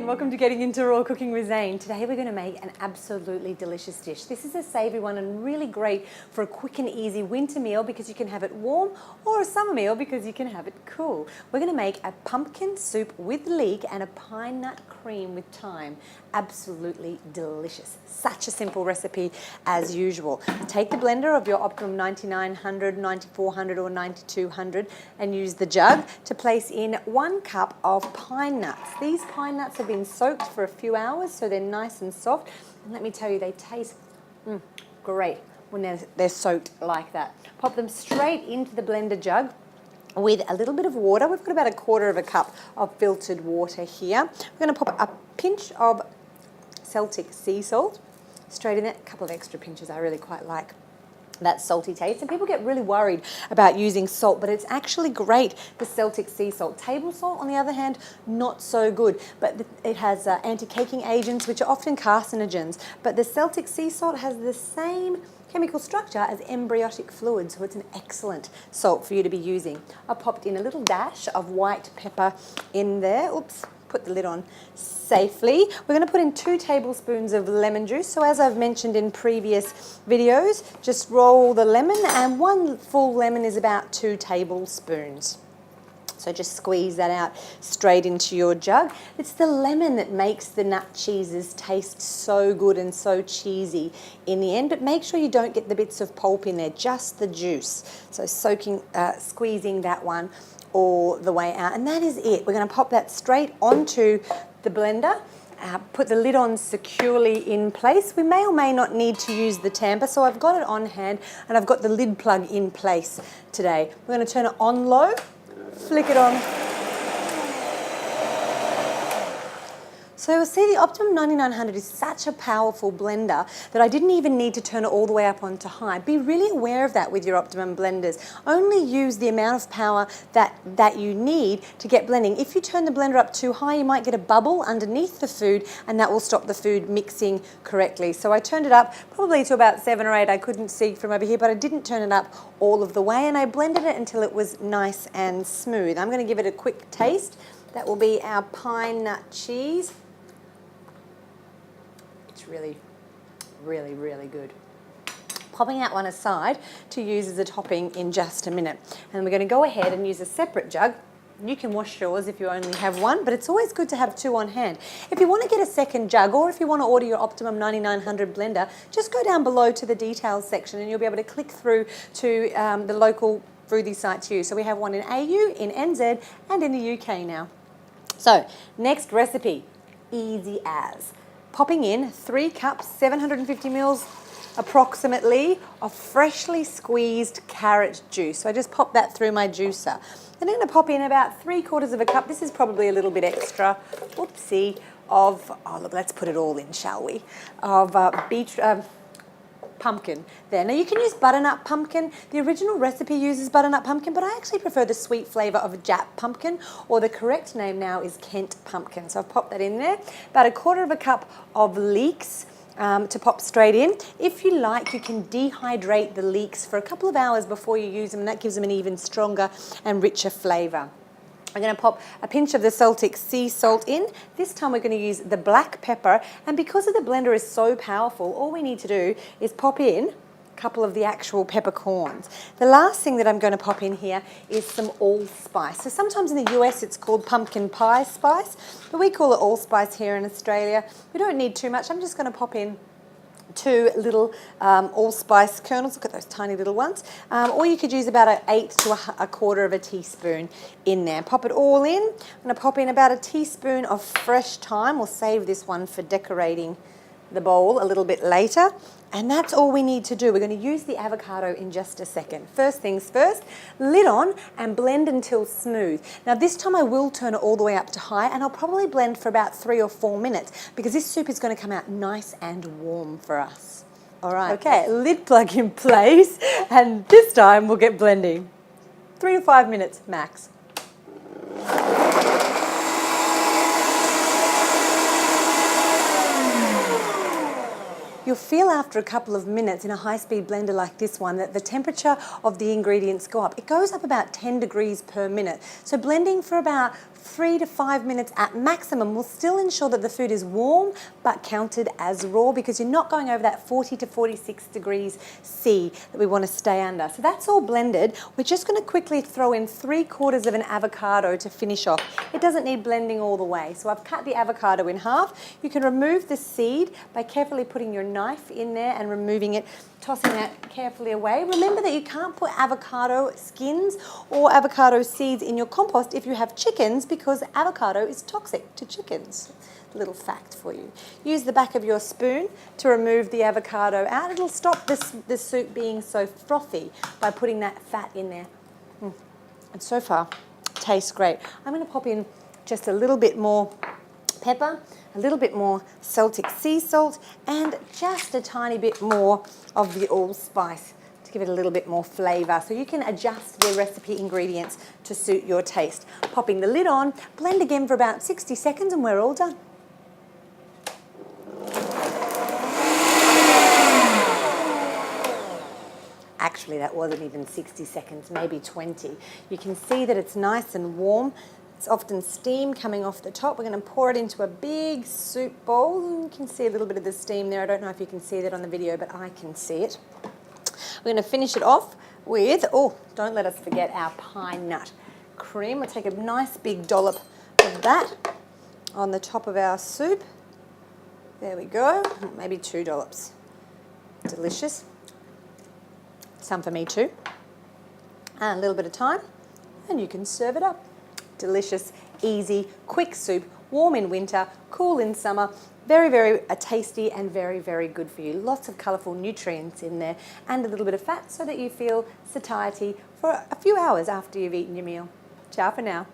and welcome to Getting Into Raw Cooking with Zane. Today we're going to make an absolutely delicious dish. This is a savoury one and really great for a quick and easy winter meal because you can have it warm, or a summer meal because you can have it cool. We're going to make a pumpkin soup with leek and a pine nut cream with thyme. Absolutely delicious. Such a simple recipe as usual. Take the blender of your Optimum 9900, 9400 or 9200 and use the jug to place in 1 cup of pine nuts. These pine nuts have been soaked for a few hours so they're nice and soft, and let me tell you, they taste great when they're soaked like that. Pop them straight into the blender jug with a little bit of water. We've got about 1/4 cup of filtered water here. We're going to pop a pinch of Celtic sea salt straight in there. A couple of extra pinches, I really quite like that salty taste. And people get really worried about using salt, but it's actually great, the Celtic sea salt. Table salt, on the other hand, not so good, but it has anti-caking agents, which are often carcinogens. But the Celtic sea salt has the same chemical structure as embryonic fluid, so it's an excellent salt for you to be using. I popped in a little dash of white pepper in there. Oops. Put the lid on safely. We're going to put in 2 tablespoons of lemon juice. So as I've mentioned in previous videos, just roll the lemon, and 1 full lemon is about 2 tablespoons. So just squeeze that out straight into your jug. It's the lemon that makes the nut cheeses taste so good and so cheesy in the end, but make sure you don't get the bits of pulp in there, just the juice. So squeezing that one all the way out, and that is it. We're going to pop that straight onto the blender, put the lid on securely in place. We may or may not need to use the tamper, so I've got it on hand and I've got the lid plug in place today. We're going to turn it on low, flick it on. So you'll see the Optimum 9900 is such a powerful blender that I didn't even need to turn it all the way up onto high. Be really aware of that with your Optimum blenders. Only use the amount of power that you need to get blending. If you turn the blender up too high, you might get a bubble underneath the food, and that will stop the food mixing correctly. So I turned it up probably to about 7 or 8. I couldn't see from over here, but I didn't turn it up all of the way, and I blended it until it was nice and smooth. I'm going to give it a quick taste. That will be our pine nut cheese. Really, really, really good. Popping that one aside to use as a topping in just a minute. And we're going to go ahead and use a separate jug. You can wash yours if you only have one, but it's always good to have 2 on hand. If you want to get a second jug, or if you want to order your Optimum 9900 blender, just go down below to the details section and you'll be able to click through to the local Froothie site to you. So we have one in AU, in NZ, and in the UK now. So, next recipe, easy as. Popping in 3 cups, 750 mils approximately, of freshly squeezed carrot juice. So I just pop that through my juicer. Then I'm going to pop in about 3/4 cup, this is probably a little bit extra, whoopsie, of, oh look, let's put it all in, shall we, of pumpkin there. Now you can use butternut pumpkin. The original recipe uses butternut pumpkin, but I actually prefer the sweet flavour of Jap pumpkin, or the correct name now is Kent pumpkin. So I've popped that in there. About 1/4 cup of leeks to pop straight in. If you like, you can dehydrate the leeks for a couple of hours before you use them, and that gives them an even stronger and richer flavour. I'm going to pop a pinch of the Celtic sea salt in. This time we're going to use the black pepper, and because the blender is so powerful, all we need to do is pop in a couple of the actual peppercorns. The last thing that I'm going to pop in here is some allspice. So sometimes in the US it's called pumpkin pie spice, but we call it allspice here in Australia. We don't need too much. I'm just going to pop in 2 little allspice kernels. Look at those tiny little ones. Or you could use about 1/8 to 1/4 teaspoon in there. Pop it all in. I'm going to pop in about 1 teaspoon of fresh thyme. We'll save this one for decorating the bowl a little bit later. And that's all we need to do. We're going to use the avocado in just a second. First things first, lid on and blend until smooth. Now this time I will turn it all the way up to high, and I'll probably blend for about 3 or 4 minutes because this soup is going to come out nice and warm for us. All right. Okay, lid plug in place, and this time we'll get blending. 3 to 5 minutes max. You'll feel after a couple of minutes in a high-speed blender like this one that the temperature of the ingredients go up. It goes up about 10 degrees per minute. So blending for about 3 to 5 minutes at maximum will still ensure that the food is warm but counted as raw, because you're not going over that 40 to 46 degrees C that we want to stay under. So that's all blended. We're just going to quickly throw in 3/4 of an avocado to finish off. It doesn't need blending all the way. So I've cut the avocado in half. You can remove the seed by carefully putting your knife in there and removing it, tossing that carefully away. Remember that you can't put avocado skins or avocado seeds in your compost if you have chickens, because avocado is toxic to chickens. Little fact for you. Use the back of your spoon to remove the avocado out. It'll stop this soup being so frothy by putting that fat in there. And so far, tastes great. I'm going to pop in just a little bit more pepper, a little bit more Celtic sea salt, and just a tiny bit more of the allspice to give it a little bit more flavour. So you can adjust the recipe ingredients to suit your taste. Popping the lid on, blend again for about 60 seconds and we're all done. Actually, that wasn't even 60 seconds, maybe 20. You can see that it's nice and warm. It's often steam coming off the top. We're going to pour it into a big soup bowl. You can see a little bit of the steam there. I don't know if you can see that on the video, but I can see it. We're going to finish it off with, oh, don't let us forget our pine nut cream. We'll take a nice big dollop of that on the top of our soup. There we go. Maybe 2 dollops. Delicious. Some for me too. And a little bit of time, and you can serve it up. Delicious, easy, quick soup, warm in winter, cool in summer. Very, very tasty and very, very good for you. Lots of colourful nutrients in there and a little bit of fat so that you feel satiety for a few hours after you've eaten your meal. Ciao for now.